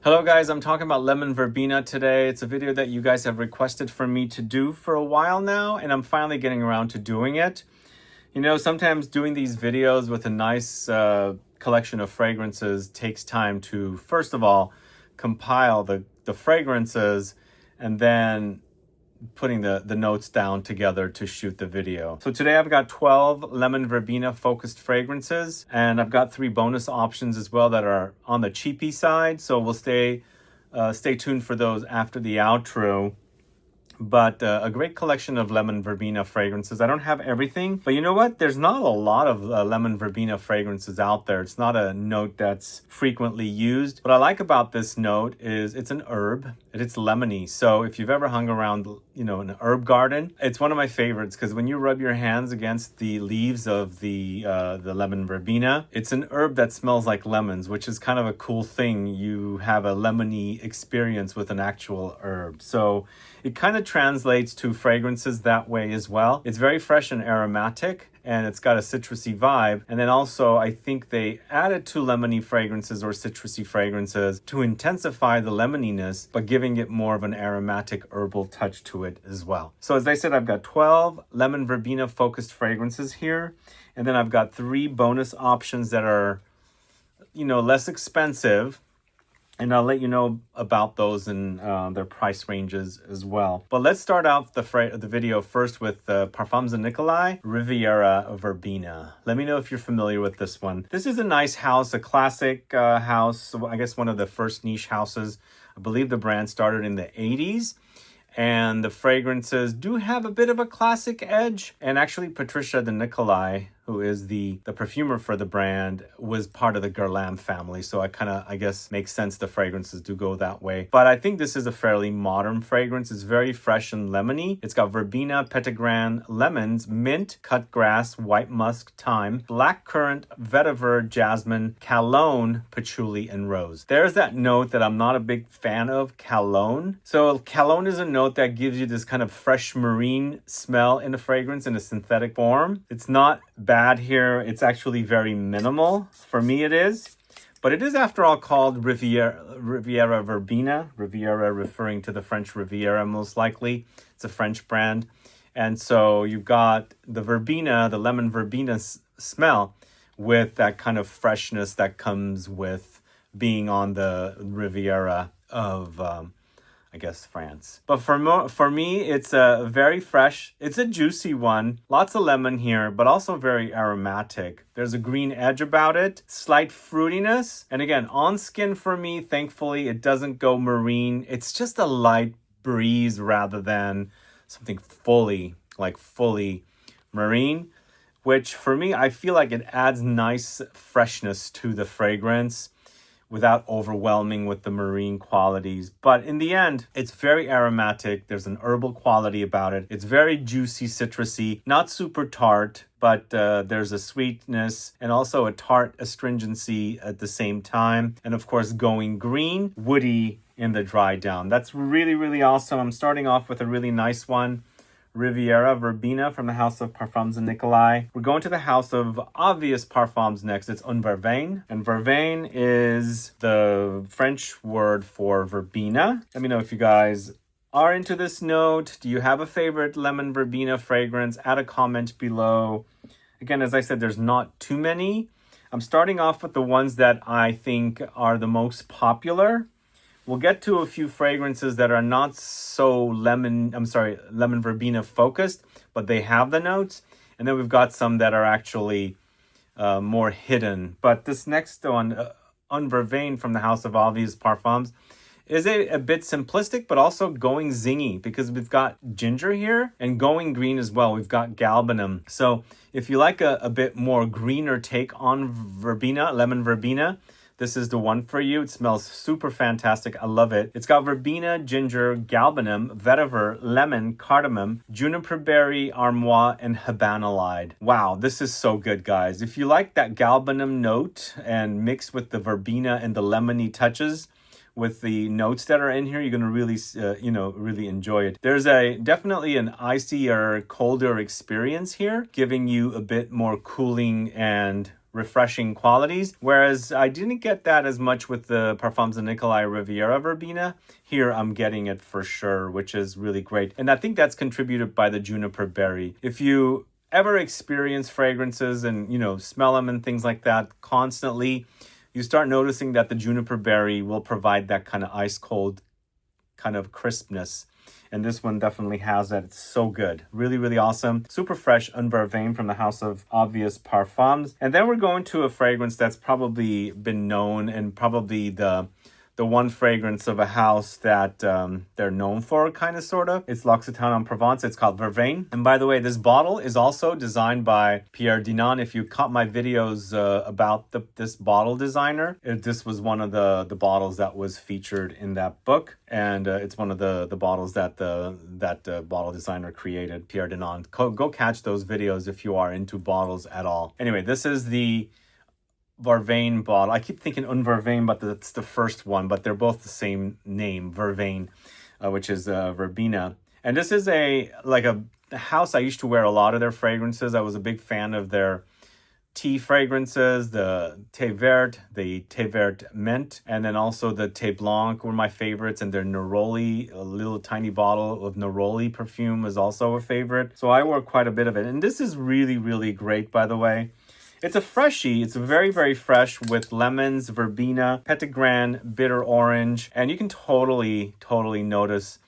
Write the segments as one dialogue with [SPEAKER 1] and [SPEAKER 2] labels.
[SPEAKER 1] Hello guys, I'm talking about Lemon Verbena today. It's a video that you guys have requested for me to do for a while now, and I'm finally getting around to doing it. You know, sometimes doing these videos with a nice collection of fragrances takes time to, first of all, compile the fragrances and then putting the notes down together to shoot the video. So today I've got 12 Lemon Verbena focused fragrances, and I've got 3 bonus options as well that are on the cheapy side. So we'll stay tuned for those after the outro. But a great collection of Lemon Verbena fragrances. I don't have everything, but you know what? There's not a lot of Lemon Verbena fragrances out there. It's not a note that's frequently used. What I like about this note is it's an herb and it's lemony. So if you've ever hung around, you know, an herb garden, it's one of my favorites because when you rub your hands against the leaves of the Lemon Verbena, it's an herb that smells like lemons, which is kind of a cool thing. You have a lemony experience with an actual herb. So it kind of translates to fragrances that way as well. It's very fresh and aromatic, and it's got a citrusy vibe. And then also, I think they added to lemony fragrances or citrusy fragrances to intensify the lemoniness, but giving it more of an aromatic herbal touch to it as well. So as I said, I've got 12 Lemon Verbena focused fragrances here. And then I've got 3 bonus options that are, you know, less expensive. And I'll let you know about those and their price ranges as well. But let's start out the video first with Parfums de Nicolai, Riviera Verbena. Let me know if you're familiar with this one. This is a nice house, a classic house. I guess one of the first niche houses. I believe the brand started in the 80s. And the fragrances do have a bit of a classic edge. And actually, Patricia de Nicolai, who is the perfumer for the brand, was part of the Guerlain family. So I guess makes sense the fragrances do go that way. But I think this is a fairly modern fragrance. It's very fresh and lemony. It's got verbena, petitgrain, lemons, mint, cut grass, white musk, thyme, black currant, vetiver, jasmine, Calone, patchouli, and rose. There's that note that I'm not a big fan of, Calone. So Calone is a note that gives you this kind of fresh marine smell in the fragrance in a synthetic form. It's not bad here. It's actually very minimal. For me it is. But it is, after all, called Riviera Verbena. Riviera referring to the French Riviera, most likely. It's a French brand. And so you've got the verbena, the lemon verbena smell with that kind of freshness that comes with being on the Riviera of I guess France. But for me, it's a very fresh, it's a juicy one. Lots of lemon here, but also very aromatic. There's a green edge about it, slight fruitiness. And again, on skin for me, thankfully, it doesn't go marine. It's just a light breeze rather than something fully marine, which for me, I feel like it adds nice freshness to the fragrance without overwhelming with the marine qualities. But in the end, it's very aromatic. There's an herbal quality about it. It's very juicy, citrusy, not super tart, but there's a sweetness and also a tart astringency at the same time. And of course, going green, woody in the dry down. That's really, really awesome. I'm starting off with a really nice one. Riviera Verbena from the house of Parfums de Nicolai. We're going to the house of obvious parfums next. It's un verveine. And verveine is the French word for verbena. Let me know if you guys are into this note. Do you have a favorite lemon verbena fragrance? Add a comment below. Again, as I said, there's not too many. I'm starting off with the ones that I think are the most popular. We'll get to a few fragrances that are not so lemon verbena focused, but they have the notes. And then we've got some that are actually more hidden. But this next one, un verveine from the house of obvious parfums, is a bit simplistic, but also going zingy because we've got ginger here and going green as well. We've got galbanum. So if you like a bit more greener take on verbena, lemon verbena, this is the one for you. It smells super fantastic. I love it. It's got verbena, ginger, galbanum, vetiver, lemon, cardamom, juniper berry, armoire, and habanalide. Wow, this is so good, guys. If you like that galbanum note and mixed with the verbena and the lemony touches, with the notes that are in here, you're going to really, really enjoy it. There's definitely an icy or colder experience here, giving you a bit more cooling and refreshing qualities, whereas I didn't get that as much with the Parfums de Nicolai Riviera Verbena. Here I'm getting it for sure, which is really great. And I think that's contributed by the juniper berry. If you ever experience fragrances and, smell them and things like that constantly, you start noticing that the juniper berry will provide that kind of ice cold kind of crispness. And this one definitely has that. It's so good. Really, really awesome. Super fresh Un Vervein from the house of Obvious Parfums. And then we're going to a fragrance that's probably been known and probably the one fragrance of a house that they're known for, kind of, sort of. It's L'Occitane en Provence. It's called Verveine. And by the way, this bottle is also designed by Pierre Dinan. If you caught my videos about this bottle designer, this was one of the bottles that was featured in that book. And it's one of the bottles that that bottle designer created, Pierre Dinan. Go catch those videos if you are into bottles at all. Anyway, this is the Verveine bottle. I keep thinking Un Vervein, but that's the first one, but they're both the same name, Verveine, which is Verbena. And this is a house I used to wear a lot of their fragrances. I was a big fan of their tea fragrances, the Thé Vert, the Thé Vert Mint, and then also the Thé Blanc were my favorites, and their Neroli, a little tiny bottle of Neroli perfume is also a favorite. So I wore quite a bit of it. And this is really, really great, by the way. It's a freshie. It's very, very fresh with lemons, verbena, Petitgrain, bitter orange. And you can totally notice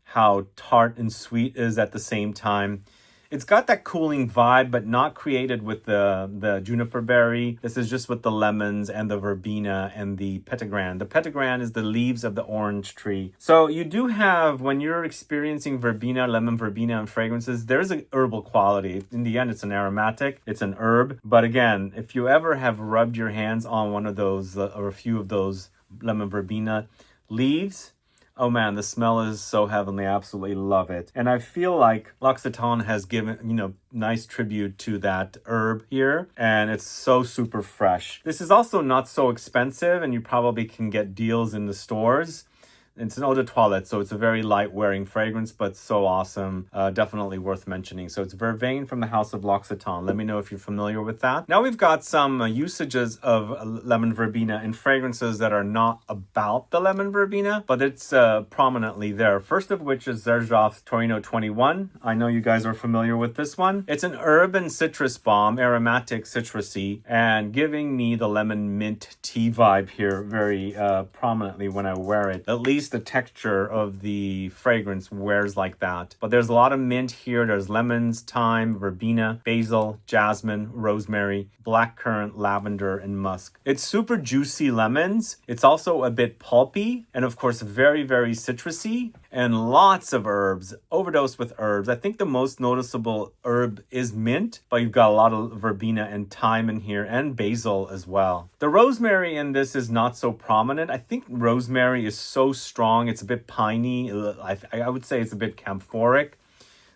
[SPEAKER 1] how tart and sweet is at the same time. It's got that cooling vibe, but not created with the juniper berry. This is just with the lemons and the verbena and the Petitgrain. The Petitgrain is the leaves of the orange tree. So you do have, when you're experiencing verbena, lemon verbena and fragrances, there's an herbal quality. In the end, it's an aromatic. It's an herb. But again, if you ever have rubbed your hands on one of those or a few of those lemon verbena leaves, oh man, the smell is so heavenly. I absolutely love it. And I feel like L'Occitane has given, nice tribute to that herb here. And it's so super fresh. This is also not so expensive, and you probably can get deals in the stores. It's an eau de toilette, so it's a very light wearing fragrance, but so awesome. Definitely worth mentioning. So it's Verveine from the house of L'Occitane. Let me know if you're familiar with that. Now we've got some usages of lemon verbena in fragrances that are not about the lemon verbena, but it's prominently there. First of which is Xerjoff's Torino 21. I know you guys are familiar with this one. It's an herb and citrus balm, aromatic citrusy, and giving me the lemon mint tea vibe here very prominently when I wear it. At least the texture of the fragrance wears like that. But there's a lot of mint here. There's lemons, thyme, verbena, basil, jasmine, rosemary, blackcurrant, lavender, and musk. It's super juicy lemons. It's also a bit pulpy, and of course very, very citrusy, and lots of herbs, overdosed with herbs. I think the most noticeable herb is mint, but you've got a lot of verbena and thyme in here, and basil as well. The rosemary in this is not so prominent. I think rosemary is so strong. It's a bit piney. I would say it's a bit camphoric.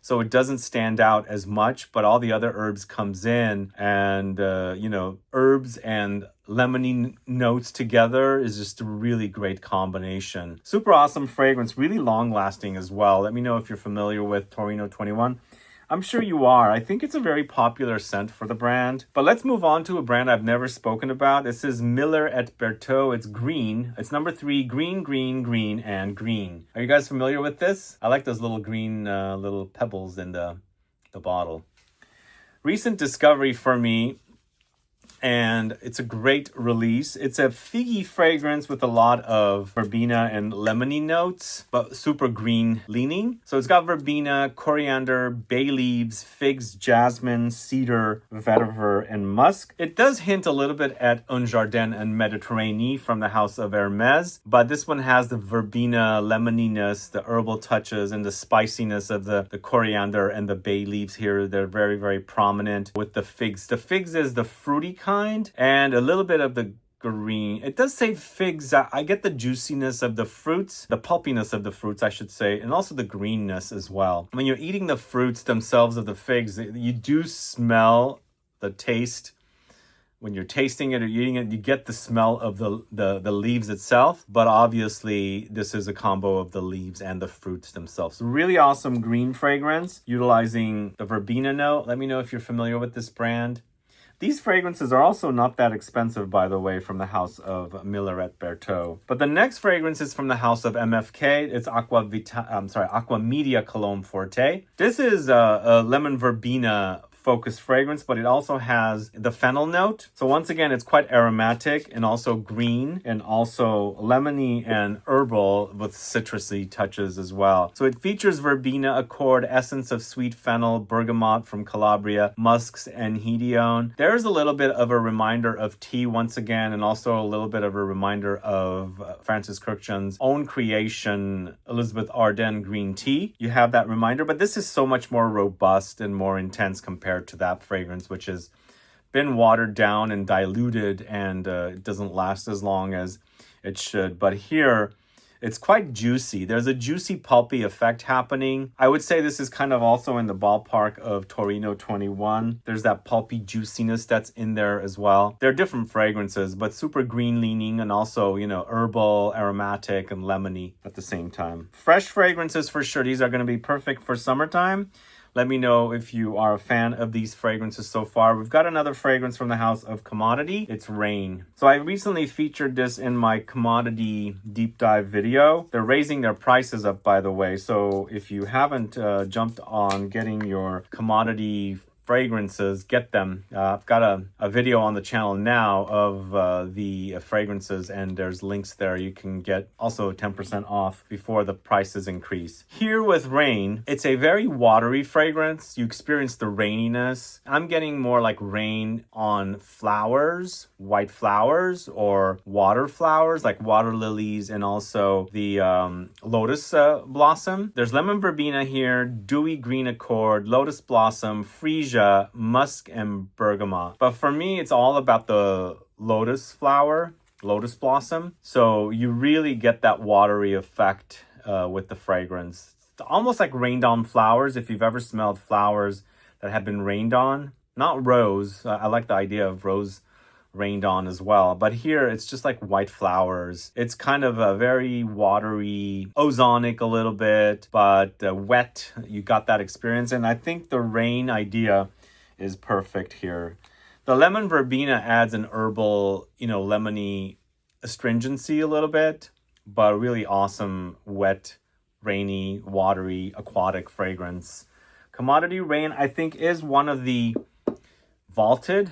[SPEAKER 1] So it doesn't stand out as much, but all the other herbs comes in, and, herbs and lemony notes together is just a really great combination. Super awesome fragrance, really long lasting as well. Let me know if you're familiar with Torino 21. I'm sure you are. I think it's a very popular scent for the brand. But let's move on to a brand I've never spoken about. This is Miller et Berthaud. It's green. It's number 3, green, green, green, and green. Are you guys familiar with this? I like those little green little pebbles in the bottle. Recent discovery for me, and it's a great release. It's a figgy fragrance with a lot of verbena and lemony notes, but super green leaning. So it's got verbena, coriander, bay leaves, figs, jasmine, cedar, vetiver, and musk. It does hint a little bit at Un Jardin and Méditerranée from the house of Hermès, but this one has the verbena lemoniness, the herbal touches, and the spiciness of the coriander and the bay leaves here. They're very, very prominent with the figs. The figs is the fruity kind, and a little bit of the green. It does say figs. I get the juiciness of the fruits, the pulpiness of the fruits, I should say, and also the greenness as well. When you're eating the fruits themselves of the figs, you do smell the taste. When you're tasting it or eating it, you get the smell of the leaves itself. But obviously, this is a combo of the leaves and the fruits themselves. Really awesome green fragrance, utilizing the verbena note. Let me know if you're familiar with this brand. These fragrances are also not that expensive, by the way, from the house of Milleret Berthaud. But the next fragrance is from the house of MFK. It's Aqua Media Cologne Forte. This is a lemon verbena focused fragrance, but it also has the fennel note. So once again, it's quite aromatic and also green and also lemony and herbal with citrusy touches as well. So it features verbena, accord, essence of sweet fennel, bergamot from Calabria, musks, and hedione. There's a little bit of a reminder of tea once again, and also a little bit of a reminder of Francis Kurkdjian's own creation, Elizabeth Arden green tea. You have that reminder, but this is so much more robust and more intense compared to that fragrance, which has been watered down and diluted, and it doesn't last as long as it should. But here, it's quite juicy. There's a juicy, pulpy effect happening. I would say this is kind of also in the ballpark of Torino 21. There's that pulpy juiciness that's in there as well. They're different fragrances, but super green leaning and also, herbal, aromatic, and lemony at the same time. Fresh fragrances for sure. These are going to be perfect for summertime. Let me know if you are a fan of these fragrances so far. We've got another fragrance from the house of Commodity. It's Rain. So I recently featured this in my Commodity deep dive video. They're raising their prices up, by the way. So if you haven't jumped on getting your Commodity fragrances, get them. I've got a video on the channel now of the fragrances, and there's links there. You can get also 10% off before the prices increase. Here with Rain, it's a very watery fragrance. You experience the raininess. I'm getting more like rain on flowers, white flowers or water flowers like water lilies and also the lotus blossom. There's lemon verbena here, dewy green accord, lotus blossom, freesia, musk, and bergamot. But for me, it's all about the lotus flower, lotus blossom. So you really get that watery effect with the fragrance. It's almost like rained on flowers. If you've ever smelled flowers that have been rained on, not rose. I like the idea of rose rained on as well. But here it's just like white flowers. It's kind of a very watery, ozonic a little bit, but wet. You got that experience. And I think the rain idea is perfect here. The lemon verbena adds an herbal, lemony astringency a little bit, but a really awesome, wet, rainy, watery, aquatic fragrance. Commodity Rain, I think, is one of the vaulted.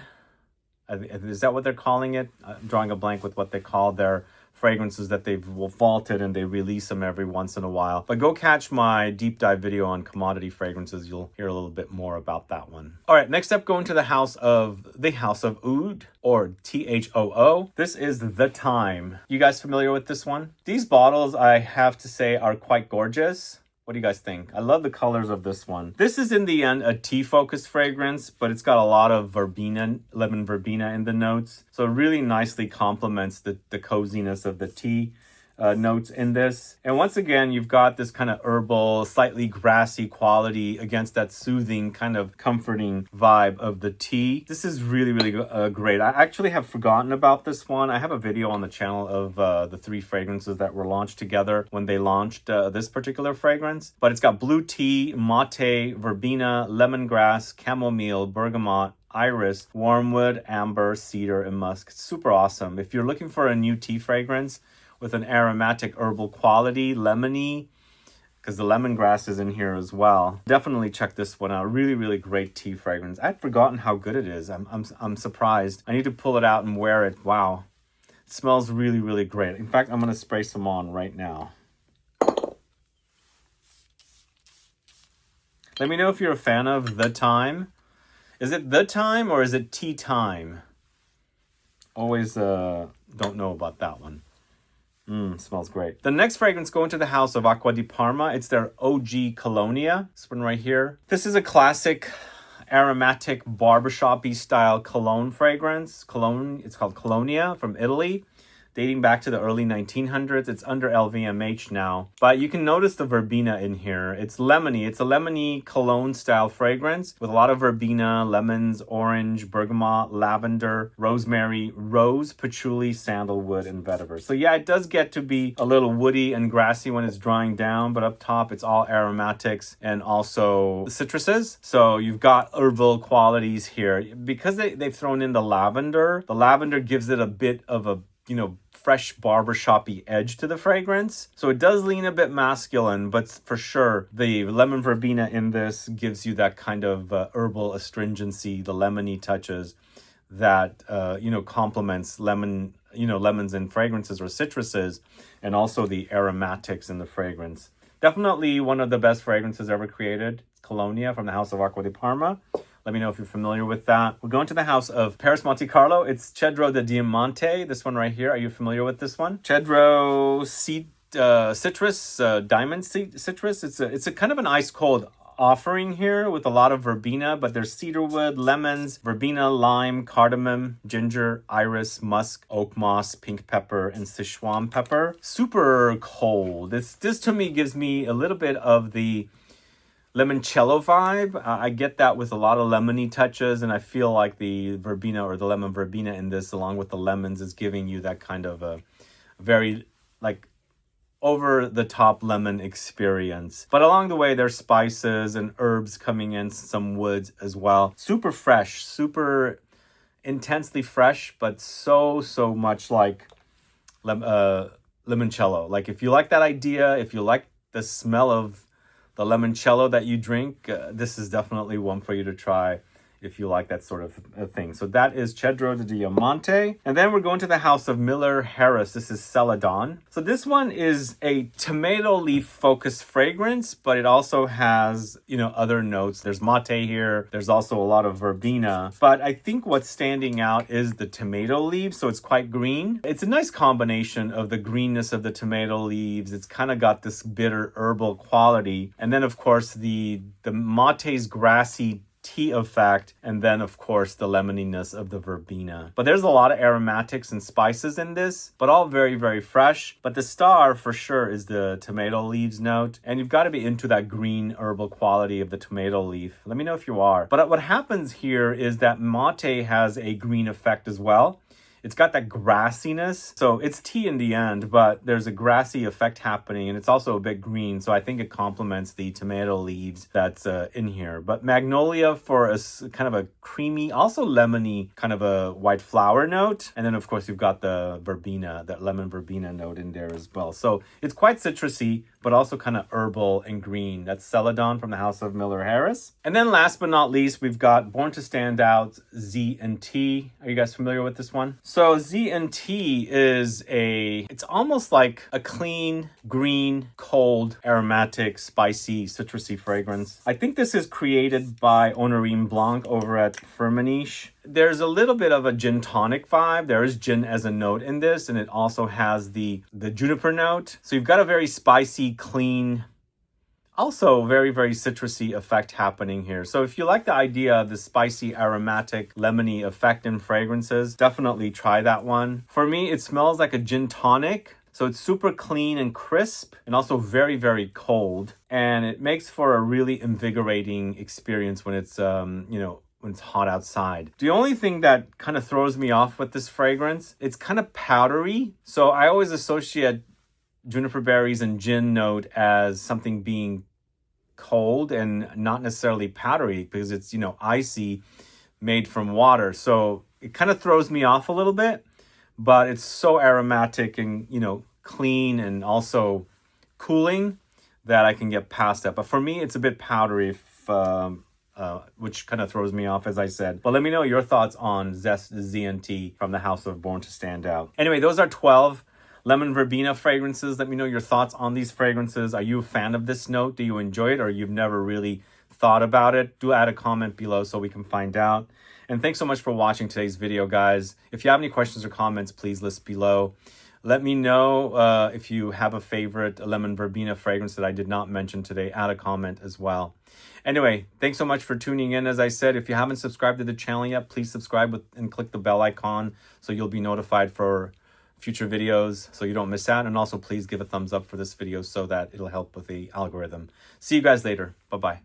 [SPEAKER 1] Is that what they're calling it? I'm drawing a blank with what they call their fragrances that they've vaulted and they release them every once in a while. But go catch my deep dive video on commodity fragrances. You'll hear a little bit more about that one. All right, next up, going to the house of Oud, or THOO. This is the Thyme. You guys familiar with this one? These bottles, I have to say, are quite gorgeous. What do you guys think? I love the colors of this one. This is in the end a tea-focused fragrance, but it's got a lot of verbena, lemon verbena in the notes. So it really nicely complements the coziness of the tea notes in this. And once again, you've got this kind of herbal, slightly grassy quality against that soothing, kind of comforting vibe of the tea. This is really, really great. I actually have forgotten about this one. I have a video on the channel of the 3 fragrances that were launched together when they launched this particular fragrance. But it's got blue tea, mate, verbena, lemongrass, chamomile, bergamot, iris, wormwood, amber, cedar, and musk. It's super awesome. If you're looking for a new tea fragrance with an aromatic herbal quality, lemony, because the lemongrass is in here as well, definitely check this one out. Really, really great tea fragrance. I'd forgotten how good it is. I'm surprised. I need to pull it out and wear it. Wow. It smells really, really great. In fact, I'm going to spray some on right now. Let me know if you're a fan of the Thyme. Is it the Thyme or is it tea time? Always don't know about that one. Smells great. The next fragrance going to the house of Acqua di Parma. It's their OG Colonia. This one right here. This is a classic aromatic barbershop-y style cologne fragrance. Cologne, it's called Colonia from Italy. dating back to the early 1900s. It's under LVMH now. But you can notice the verbena in here. It's lemony. It's a lemony cologne style fragrance with a lot of verbena, lemons, orange, bergamot, lavender, rosemary, rose, patchouli, sandalwood, and vetiver. So yeah, it does get to be a little woody and grassy when it's drying down, but up top it's all aromatics and also citruses. So you've got herbal qualities here. Because they've thrown in the lavender gives it a bit of a, fresh barbershop-y edge to the fragrance. So it does lean a bit masculine, but for sure, the lemon verbena in this gives you that kind of herbal astringency, the lemony touches that, complements lemons in fragrances or citruses, and also the aromatics in the fragrance. Definitely one of the best fragrances ever created. Colonia from the house of Acqua di Parma. Let me know if you're familiar with that. We're going to the house of Paris Monte Carlo. It's Cedro di Diamante. This one right here. Are you familiar with this one? Cedro citrus, diamond citrus. It's a kind of an ice cold offering here with a lot of verbena, but there's cedarwood, lemons, verbena, lime, cardamom, ginger, iris, musk, oak moss, pink pepper, and Sichuan pepper. Super cold. This to me gives me a little bit of the limoncello vibe. I get that with a lot of lemony touches, and I feel like the verbena or the lemon verbena in this, along with the lemons, is giving you that kind of a very over-the-top lemon experience. But along the way, there's spices and herbs coming in, some woods as well. Super fresh, super intensely fresh, but so much like limoncello. Like if you like that idea, if you like the smell of the limoncello that you drink, this is definitely one for you to try if you like that sort of thing. So that is Cedro di Diamante. And then we're going to the house of Miller Harris. This is Celadon. So this one is a tomato leaf focused fragrance, but it also has, other notes. There's mate here. There's also a lot of verbena. But I think what's standing out is the tomato leaves. So it's quite green. It's a nice combination of the greenness of the tomato leaves. It's kind of got this bitter herbal quality. And then, of course, the mate's grassy tea effect, and then of course the lemoniness of the verbena. But there's a lot of aromatics and spices in this, but all very, very fresh. But the star for sure is the tomato leaves note, and you've got to be into that green herbal quality of the tomato leaf. Let me know if you are. But what happens here is that mate has a green effect as well. It's got that grassiness. So it's tea in the end, but there's a grassy effect happening, and it's also a bit green. So I think it complements the tomato leaves that's in here. But magnolia for a kind of a creamy, also lemony kind of a white flower note. And then of course you've got the verbena, that lemon verbena note in there as well. So it's quite citrusy, but also kind of herbal and green. That's Celadon from the house of Miller Harris. And then last but not least, we've got Born to Stand Out Z&T. Are you guys familiar with this one? So Z&T is it's almost like a clean, green, cold, aromatic, spicy, citrusy fragrance. I think this is created by Honorine Blanc over at Firmenich. There's a little bit of a gin tonic vibe. There is gin as a note in this, and it also has the juniper note. So you've got a very spicy, clean, also very, very citrusy effect happening here. So if you like the idea of the spicy, aromatic, lemony effect in fragrances, definitely try that one. For me, it smells like a gin tonic. So it's super clean and crisp, and also very, very cold. And it makes for a really invigorating experience when it's, when it's hot outside. The only thing that kind of throws me off with this fragrance, it's kind of powdery. So I always associate juniper berries and gin note as something being cold and not necessarily powdery, because it's, icy, made from water. So it kind of throws me off a little bit, but it's so aromatic and, clean and also cooling that I can get past that. But for me, it's a bit powdery, which kind of throws me off, as I said. But let me know your thoughts on Zest Z&T from the house of Born to Stand Out. Anyway, those are 12 lemon verbena fragrances. Let me know your thoughts on these fragrances. Are you a fan of this note? Do you enjoy it, or you've never really thought about it? Do add a comment below so we can find out. And thanks so much for watching today's video, guys. If you have any questions or comments, please list below. Let me know if you have a favorite lemon verbena fragrance that I did not mention today. Add a comment as well. Anyway, thanks so much for tuning in. As I said, if you haven't subscribed to the channel yet, please subscribe and click the bell icon so you'll be notified for future videos so you don't miss out. And also please give a thumbs up for this video so that it'll help with the algorithm. See you guys later. Bye-bye.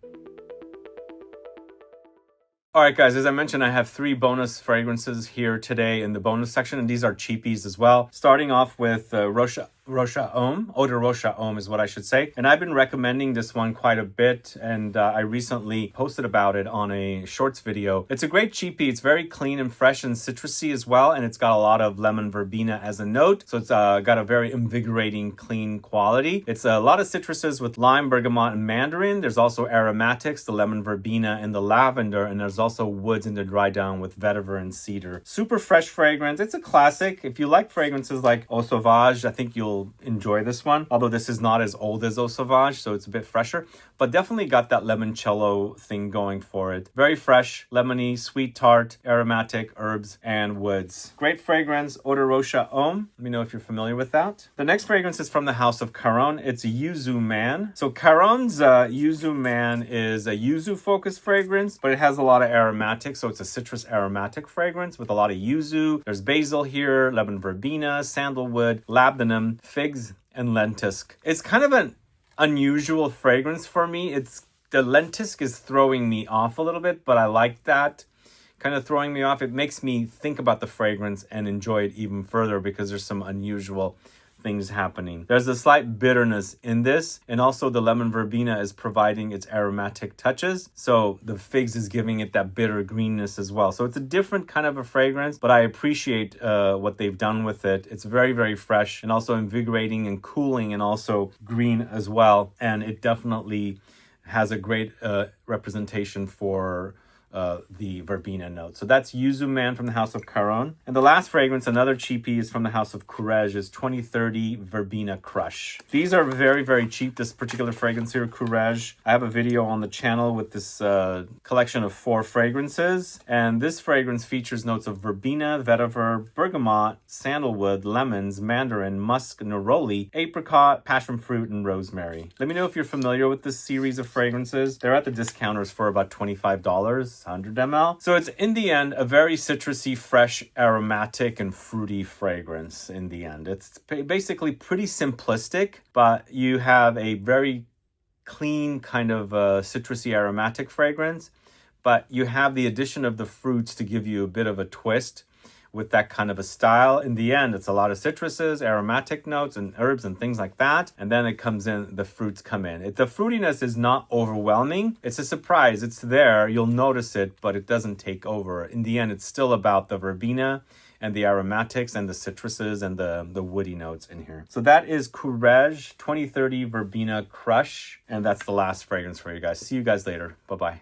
[SPEAKER 1] All right, guys, as I mentioned, I have 3 bonus fragrances here today in the bonus section, and these are cheapies as well. Starting off with Rocha Homme, Eau de Rocha Homme is what I should say. And I've been recommending this one quite a bit, and I recently posted about it on a shorts video. It's a great cheapie. It's very clean and fresh and citrusy as well, and it's got a lot of lemon verbena as a note. So it's got a very invigorating, clean quality. It's a lot of citruses with lime, bergamot, and mandarin. There's also aromatics, the lemon verbena and the lavender, and there's also woods in the dry down with vetiver and cedar. Super fresh fragrance. It's a classic. If you like fragrances like Eau Sauvage, I think you'll enjoy this one, although this is not as old as Eau Sauvage, so it's a bit fresher, but definitely got that limoncello thing going for it. Very fresh, lemony, sweet tart, aromatic, herbs, and woods. Great fragrance, Eau de Rocha Homme. Let me know if you're familiar with that. The next fragrance is from the house of Currant. It's Yuzu Man. So Currant's Yuzu Man is a yuzu focused fragrance, but it has a lot of aromatics, so it's a citrus aromatic fragrance with a lot of yuzu. There's basil here, lemon verbena, sandalwood, labdanum, figs, and lentisk. It's kind of an unusual fragrance for me. The lentisk is throwing me off a little bit, but I like that kind of throwing me off. It makes me think about the fragrance and enjoy it even further because there's some unusual things happening. There's a slight bitterness in this, and also the lemon verbena is providing its aromatic touches, so the figs is giving it that bitter greenness as well. So it's a different kind of a fragrance, but I appreciate what they've done with it. It's very, very fresh and also invigorating and cooling and also green as well, and it definitely has a great representation for the verbena note. So that's Yuzu Man from the house of Calone. And the last fragrance, another cheapie, is from the house of Courage, is 2030 Verbena Crush. These are very, very cheap, this particular fragrance here, Courage. I have a video on the channel with this collection of 4 fragrances. And this fragrance features notes of verbena, vetiver, bergamot, sandalwood, lemons, mandarin, musk, neroli, apricot, passion fruit, and rosemary. Let me know if you're familiar with this series of fragrances. They're at the discounters for about $25. 100 ml. So it's in the end a very citrusy, fresh, aromatic, and fruity fragrance in the end. It's basically pretty simplistic, but you have a very clean kind of citrusy aromatic fragrance, but you have the addition of the fruits to give you a bit of a twist with that kind of a style. In the end, it's a lot of citruses, aromatic notes, and herbs and things like that. And then it comes in, the fruits come in. The fruitiness is not overwhelming. It's a surprise. It's there. You'll notice it, but it doesn't take over. In the end, it's still about the verbena and the aromatics and the citruses and the woody notes in here. So that is Courage 2030 Verbena Crush. And that's the last fragrance for you guys. See you guys later. Bye-bye.